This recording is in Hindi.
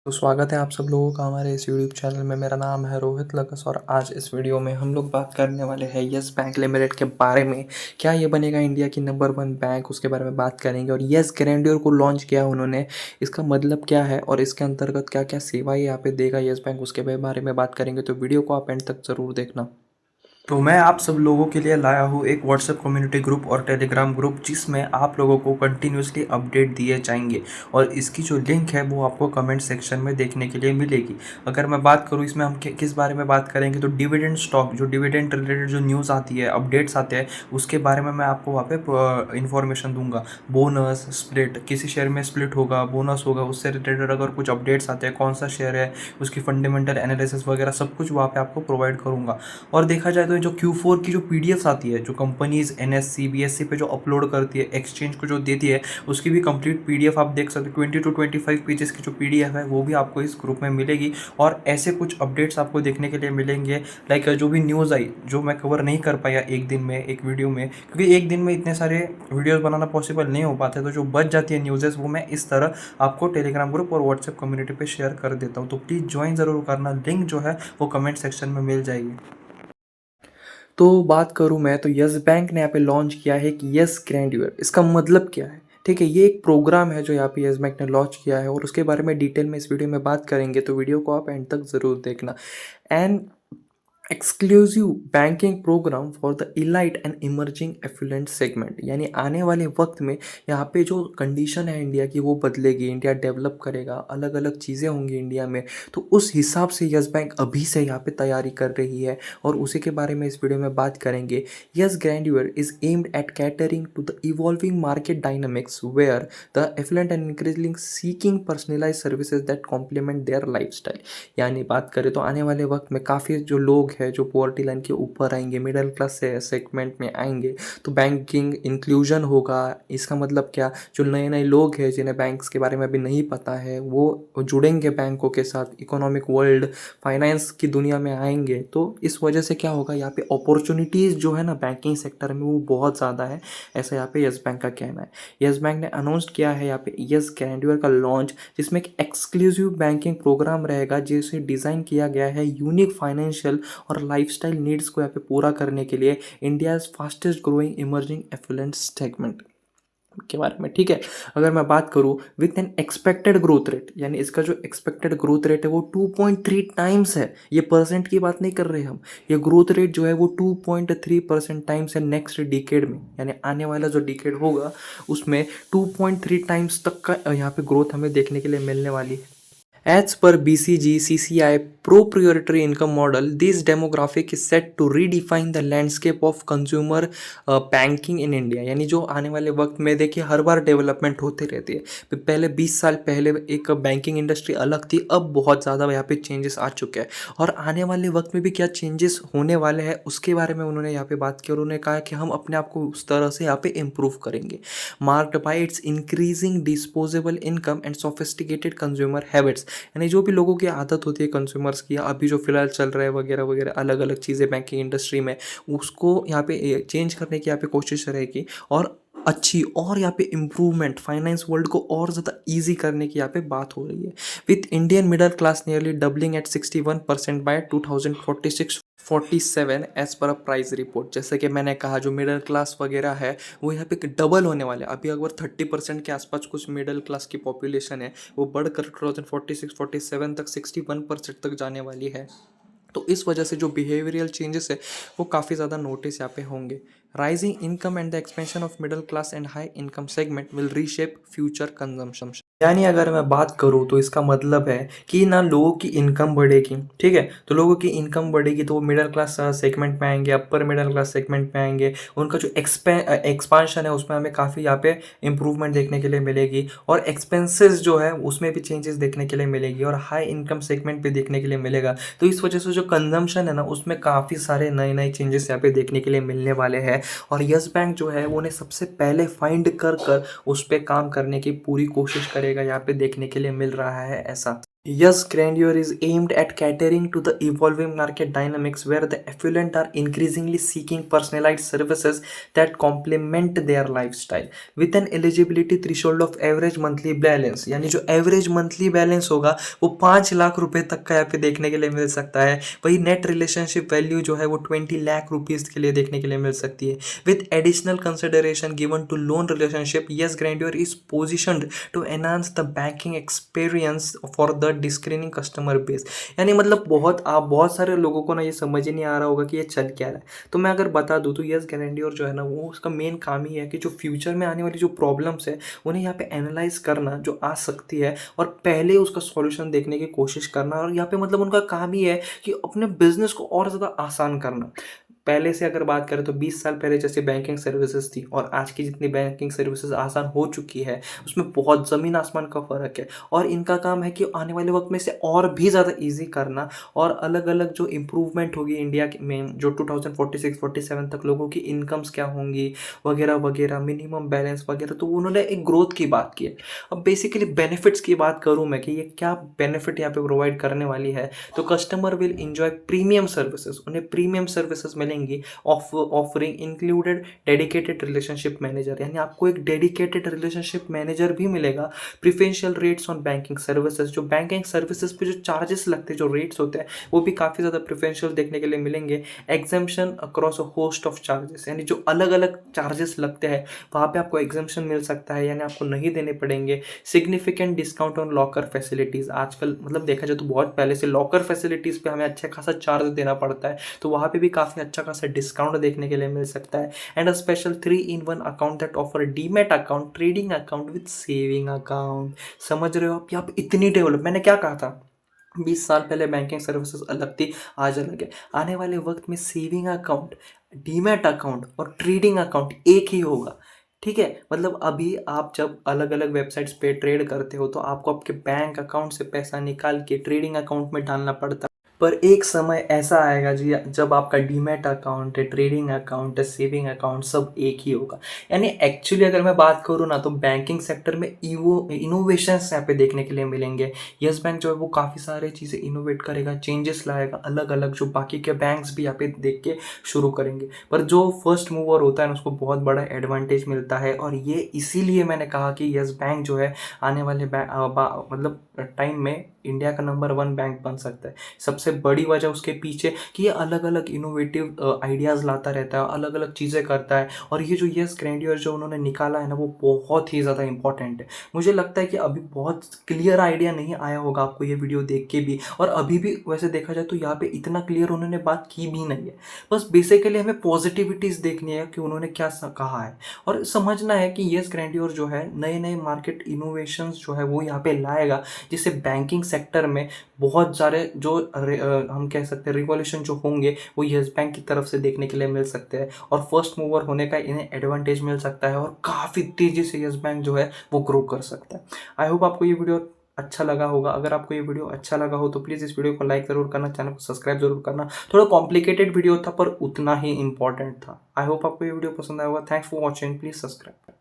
तो स्वागत है आप सब लोगों का हमारे इस यूट्यूब चैनल में। मेरा नाम है रोहित लगस और आज इस वीडियो में हम लोग बात करने वाले हैं यस बैंक लिमिटेड के बारे में। क्या ये बनेगा इंडिया की नंबर 1 बैंक, उसके बारे में बात करेंगे। और यस ग्रैंडियर को लॉन्च किया उन्होंने, इसका मतलब क्या है और इसके अंतर्गत क्या क्या सेवाएं यहाँ पे देगा यस बैंक, उसके बारे में बात करेंगे। तो वीडियो को आप एंड तक ज़रूर देखना। तो मैं आप सब लोगों के लिए लाया हूँ एक व्हाट्सएप कम्युनिटी ग्रुप और टेलीग्राम ग्रुप, जिसमें आप लोगों को कंटिन्यूसली अपडेट दिए जाएंगे और इसकी जो लिंक है वो आपको कमेंट सेक्शन में देखने के लिए मिलेगी। अगर मैं बात करूँ इसमें हम किस बारे में बात करेंगे, तो डिविडेंड स्टॉक, जो डिविडेंड रिलेटेड जो न्यूज़ आती है, अपडेट्स आते हैं, उसके बारे में मैं आपको वहाँ पे इन्फॉर्मेशन दूंगा। बोनस स्प्लिट, किसी शेयर में स्प्लिट होगा, बोनस होगा, उससे रिलेटेड अगर कुछ अपडेट्स आते हैं, कौन सा शेयर है, उसकी फंडामेंटल एनालिसिस वगैरह सब कुछ वहाँ पे आपको प्रोवाइड करूँगा। और देखा जाए तो जो Q4 की जो पीडीएफ्स आती है, जो कंपनीज एनएससी बीएससी पे जो अपलोड करती है, एक्सचेंज को जो देती है, उसकी भी कंप्लीट पीडीएफ आप देख सकते हो। 20 to 25 पेजेस की जो पीडीएफ है वो भी आपको इस ग्रुप में मिलेगी। और ऐसे कुछ अपडेट्स आपको देखने के लिए मिलेंगे। लाइक जो भी न्यूज़ आई, जो मैं कवर नहीं कर पाया एक दिन में एक वीडियो में, क्योंकि एक दिन में इतने सारे वीडियोज़ बनाना पॉसिबल नहीं हो पाते, तो जो बच जाती है न्यूज़ेस वो मैं इस तरह आपको टेलीग्राम ग्रुप और व्हाट्सएप कम्युनिटी पे शेयर कर देता हूँ। तो प्लीज़ ज्वाइन ज़रूर करना, लिंक जो है वो कमेंट सेक्शन में मिल जाएगी। तो बात करूँ मैं, तो यस बैंक ने यहाँ पे लॉन्च किया है कि यस ग्रैंडियर, इसका मतलब क्या है? ठीक है, ये एक प्रोग्राम है जो यहाँ पे यस बैंक ने लॉन्च किया है और उसके बारे में डिटेल में इस वीडियो में बात करेंगे। तो वीडियो को आप एंड तक ज़रूर देखना। And exclusive banking programme for the elite and emerging affluent segment, यानी आने वाले वक्त में यहाँ पे जो कंडीशन है इंडिया की वो बदलेगी, इंडिया डेवलप करेगा, अलग अलग चीज़ें होंगी इंडिया में। तो उस हिसाब से यस बैंक अभी से यहाँ पे तैयारी कर रही है और उसी के बारे में इस वीडियो में बात करेंगे। Yes grandeur is aimed at catering to the evolving market dynamics where the affluent and increasing seeking personalise services that complement their lifestyle. यानी बात करें तो आने वाले वक्त में काफ़ी जो लोग हैं जो पॉवर्टी लाइन के ऊपर आएंगे, मिडिल क्लास से सेगमेंट में आएंगे, तो बैंकिंग इंक्लूजन होगा। इसका मतलब क्या, जो नए नए लोग हैं जिन्हें बैंक्स के बारे में अभी नहीं पता है, वो जुड़ेंगे बैंकों के साथ, इकोनॉमिक वर्ल्ड, फाइनेंस की दुनिया में आएंगे। तो इस वजह से क्या होगा, यहाँ पे अपॉर्चुनिटीज़ जो है ना बैंकिंग सेक्टर में वो बहुत ज़्यादा है, ऐसा यहाँ पे यस बैंक का कहना है। यस बैंक ने अनाउंस किया है यहाँ पे यस ग्रैंडियर का लॉन्च, जिसमें एक एक्सक्लूसिव बैंकिंग प्रोग्राम रहेगा जिसे डिज़ाइन किया गया है यूनिक फाइनेंशियल और लाइफस्टाइल नीड्स को यहाँ पे पूरा करने के लिए, India's fastest growing emerging affluent segment के बारे में। ठीक है, अगर मैं बात करूँ with an expected growth rate, यानी इसका जो एक्सपेक्टेड ग्रोथ रेट है वो 2.3 टाइम्स है। ये परसेंट की बात नहीं कर रहे हम, ये ग्रोथ रेट जो है वो 2.3% टाइम्स है नेक्स्ट डिकेड में, यानी आने वाला जो डिकेड होगा उसमें 2.3 टाइम्स तक का यहाँ पे ग्रोथ हमें देखने के लिए मिलने वाली है। As per BCG CCI proprietary income model, this demographic is set to redefine the landscape of consumer banking in India। यानी जो आने वाले वक्त में देखिए हर बार डेवलपमेंट होती रहती है। पहले 20 साल पहले एक बैंकिंग इंडस्ट्री अलग थी, अब बहुत ज़्यादा यहाँ पे चेंजेस आ चुके हैं और आने वाले वक्त में भी क्या चेंजेस होने वाले हैं उसके बारे में उन्होंने यहाँ पे बात की और उन्होंने कहा कि हम अपने आप को उस तरह से यहाँ पे इम्प्रूव करेंगे। Marked by its increasing disposable income and sophisticated consumer habits, यानी जो भी लोगों की आदत होती है कंज्यूमर्स की, अभी जो फिलहाल चल रहा है वगैरह वगैरह अलग अलग चीज़ें बैंकिंग इंडस्ट्री में, उसको यहाँ पे चेंज करने की यहाँ पे कोशिश रहेगी और अच्छी और यहाँ पे इम्प्रूवमेंट, फाइनेंस वर्ल्ड को और ज़्यादा ईजी करने की यहाँ पे बात हो रही है। With Indian middle class nearly doubling at 61% by 2046-47 as per a price report. जैसे कि मैंने कहा, जो मिडिल क्लास वगैरह है वो यहाँ पे डबल होने वाले हैं। अभी अगर 30% के आसपास कुछ मिडिल क्लास की पॉपुलेशन है, वो बढ़कर 2046-47 तक 61% तक जाने वाली है। तो इस वजह से जो बिहेवियरल चेंजेस है वो काफ़ी ज़्यादा नोटिस यहाँ पे होंगे। Rising income and the expansion of middle class and high income segment will reshape future consumption. यानी अगर मैं बात करूँ तो इसका मतलब है कि ना लोगों की इनकम बढ़ेगी। ठीक है, तो लोगों की इनकम बढ़ेगी तो वो मिडिल क्लास सेगमेंट में आएंगे, अपर मिडिल क्लास सेगमेंट में आएंगे। उनका जो एक्सपांशन है उसमें हमें काफ़ी यहाँ पे इंप्रूवमेंट देखने के लिए मिलेगी और एक्सपेंसेस जो है उसमें भी चेंजेस देखने के लिए मिलेगी और हाई इनकम सेगमेंट पे देखने के लिए मिलेगा। तो इस वजह से जो कंजम्पशन है ना उसमें काफ़ी सारे नए नए चेंजेस यहाँ पे देखने के लिए मिलने वाले हैं और यस बैंक जो है वो उन्हें सबसे पहले फाइंड कर कर उस पर काम करने की पूरी कोशिश करेगा, यहाँ पे देखने के लिए मिल रहा है ऐसा। Yes, grandeur is aimed at catering to the evolving market dynamics where the affluent are increasingly seeking personalized services that complement their lifestyle with an eligibility threshold of average monthly balance। यानी जो एवरेज मंथली बैलेंस होगा वो 5 लाख रुपए तक का यहाँ पे देखने के लिए मिल सकता है। वही नेट रिलेशनशिप वैल्यू जो है वो 20 लाख रुपीज़ के लिए देखने के लिए मिल सकती है। With additional consideration given to loan relationship, yes grandeur is positioned to enhance the banking experience for the discerning customer base. यानी मतलब बहुत सारे लोगों को ना ये समझ ही नहीं आ रहा होगा कि ये चल क्या रहा है। तो मैं अगर बता दूँ तो यस ग्रैंडियर जो है ना वो उसका मेन काम ही है कि जो फ्यूचर में आने वाली जो प्रॉब्लम्स है उन्हें यहाँ पे एनालाइज करना जो आ सकती है और पहले उसका सॉल्यूशन देखने की कोशिश करना। और यहाँ पे मतलब उनका काम ही है कि अपने बिजनेस को और ज़्यादा आसान करना। पहले से अगर बात करें तो 20 साल पहले जैसे बैंकिंग सर्विसेज थी और आज की जितनी बैंकिंग सर्विसेज आसान हो चुकी है उसमें बहुत ज़मीन आसमान का फ़र्क है। और इनका काम है कि आने वाले वक्त में इसे और भी ज़्यादा ईजी करना और अलग अलग जो इम्प्रूवमेंट होगी इंडिया में जो 2046-47 तक लोगों की इनकम्स क्या होंगी वगैरह वगैरह, मिनिमम बैलेंस वगैरह, तो उन्होंने एक ग्रोथ की बात की है। अब बेसिकली बेनिफिट्स की बात करूँ मैं कि ये क्या बेनिफिट यहाँ पे प्रोवाइड करने वाली है, तो customer will enjoy premium services, उन्हें प्रीमियम सर्विसेज मिलेंगी offering included dedicated relationship manager. यानी आपको एक डेडिकेटेड रिलेशनशिप मैनेजर भी मिलेगा। Preferential rates on banking services, जो बैंकिंग सर्विसेज पे जो चार्जेस लगते हैं, जो रेट्स होते हैं वो भी काफ़ी ज़्यादा प्रिफरेंशियल देखने के लिए मिलेंगे। Exemption across a host of charges, यानी जो अलग अलग चार्जेस लगते हैं वहाँ पे आपको एग्जाम्शन मिल सकता है, यानी आपको नहीं देने पड़ेंगे। Significant discount on locker facilities, आजकल मतलब देखा जाए तो बहुत पहले से लॉकर फैसिलिटीज़ पे हमें अच्छा खासा चार्ज देना पड़ता है, तो वहाँ पे भी काफ़ी अच्छा खासा डिस्काउंट देखने के लिए मिल सकता है। And a special 3-in-1 account that offer demat account, trading account with saving account. समझ रहे हो आप? यहाँ पे इतनी डेवलप, मैंने क्या कहा था 20 साल पहले बैंकिंग सर्विसेज अलग थी, आज अलग है। आने वाले वक्त में सेविंग अकाउंट, डीमैट अकाउंट और ट्रेडिंग अकाउंट एक ही होगा। ठीक है, मतलब अभी आप जब अलग अलग वेबसाइट्स पे ट्रेड करते हो तो आपको आपके बैंक अकाउंट से पैसा निकाल के ट्रेडिंग अकाउंट में डालना पड़ता है। पर एक समय ऐसा आएगा जी जब आपका डीमैट अकाउंट है, ट्रेडिंग अकाउंट है, सेविंग अकाउंट सब एक ही होगा। यानी एक्चुअली अगर मैं बात करूँ ना तो बैंकिंग सेक्टर में इनोवेशंस यहाँ पे देखने के लिए मिलेंगे। यस बैंक जो है वो काफ़ी सारे चीज़ें इनोवेट करेगा, चेंजेस लाएगा, अलग अलग जो बाकी के बैंक्स भी यहाँ पे देख के शुरू करेंगे। पर जो फर्स्ट मूवर होता है ना उसको बहुत बड़ा एडवांटेज मिलता है। और ये इसीलिए मैंने कहा कि यस बैंक जो है आने वाले मतलब टाइम में इंडिया का नंबर 1 बैंक बन सकता है। सबसे बड़ी वजह उसके पीछे कि ये अलग अलग इनोवेटिव आइडियाज़ लाता रहता है, अलग अलग चीज़ें करता है। और ये जो यस ग्रैंडियर जो उन्होंने निकाला है ना वो बहुत ही ज़्यादा इंपॉर्टेंट है। मुझे लगता है कि अभी बहुत क्लियर आइडिया नहीं आया होगा आपको ये वीडियो देख के भी, और अभी भी वैसे देखा जाए तो यहाँ पे इतना क्लियर उन्होंने बात की भी नहीं है। बस बेसिकली हमें पॉजिटिविटीज़ देखनी है कि उन्होंने क्या कहा है और समझना है कि यस ग्रैंडियर जो है नए नए मार्केट इनोवेशंस जो है वो यहाँ पे लाएगा, जिससे बैंकिंग सेक्टर में बहुत सारे जो हम कह सकते हैं रिवॉल्यूशन जो होंगे वो यस बैंक की तरफ से देखने के लिए मिल सकते हैं। और फर्स्ट मूवर होने का इन्हें एडवांटेज मिल सकता है और काफ़ी तेज़ी से यस बैंक जो है वो ग्रो कर सकता है। आई होप आपको ये वीडियो अच्छा लगा होगा। अगर आपको ये वीडियो अच्छा लगा हो तो प्लीज़ इस वीडियो को लाइक ज़रूर करना, चैनल को सब्सक्राइब जरूर करना। थोड़ा कॉम्प्लिकेटेड वीडियो था पर उतना ही इंपॉर्टेंट था। आई होप आपको ये वीडियो पसंद आया होगा। Thanks for watching, please subscribe.